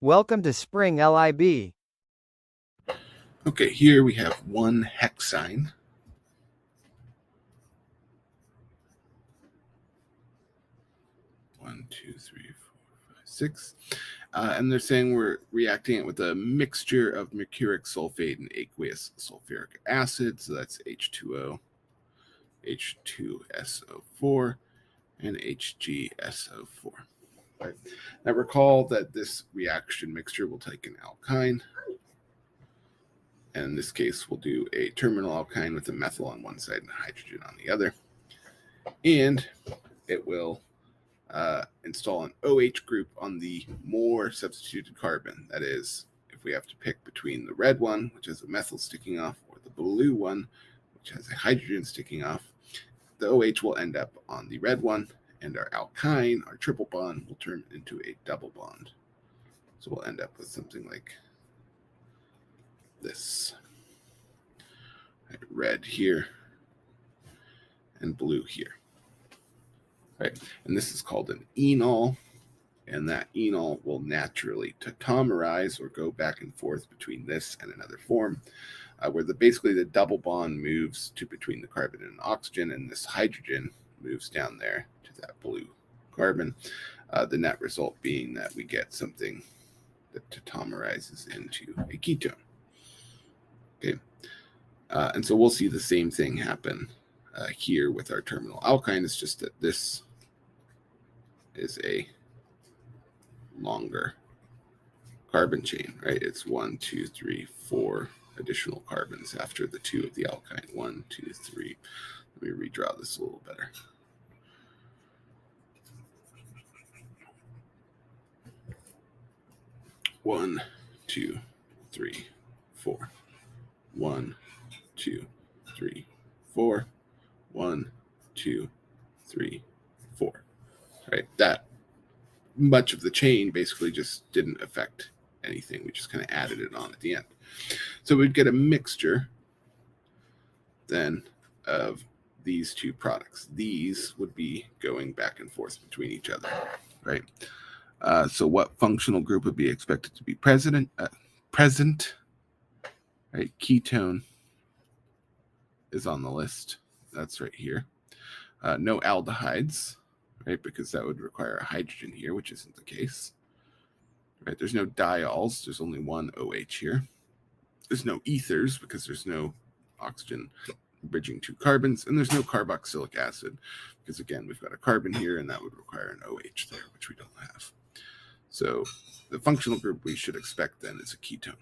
Welcome to Spring LIB. Okay, here we have one hexyne. One, two, three, four, five, six. And they're saying we're reacting it with a mixture of mercuric sulfate and aqueous sulfuric acid. So that's H2O, H2SO4, and HgSO4. Right. Now recall that this reaction mixture will take an alkyne. And in this case, we'll do a terminal alkyne with a methyl on one side and a hydrogen on the other. And it will install an OH group on the more substituted carbon. That is, if we have to pick between the red one, which has a methyl sticking off, or the blue one, which has a hydrogen sticking off, the OH will end up on the red one, and our alkyne, our triple bond, will turn into a double bond. So we'll end up with something like this. Red here and blue here. Right. And this is called an enol, and that enol will naturally tautomerize or go back and forth between this and another form, where basically the double bond moves to between the carbon and oxygen, and this hydrogen moves down there to that blue carbon. The net result being that we get something that tautomerizes into a ketone. Okay, and so we'll see the same thing happen here with our terminal alkyne. It's just that this is a longer carbon chain, right? It's 1, 2, 3, 4 additional carbons after the 2 of the alkyne. 1, 2, 3. Let me redraw this a little better. One, two, three, four. 1, 2, 3, 4. 1, 2, 3, 4. Right, that much of the chain basically just didn't affect anything. We just kind of added it on at the end. So we'd get a mixture then of these two products. These would be going back and forth between each other, right? So what functional group would be expected to be present? Right, ketone is on the list. That's right here. No aldehydes, right? Because that would require a hydrogen here, which isn't the case. Right? There's no diols. There's only one OH here. There's no ethers because there's no oxygen bridging two carbons, and there's no carboxylic acid because, again, we've got a carbon here, and that would require an OH there, which we don't have. So the functional group we should expect then is a ketone.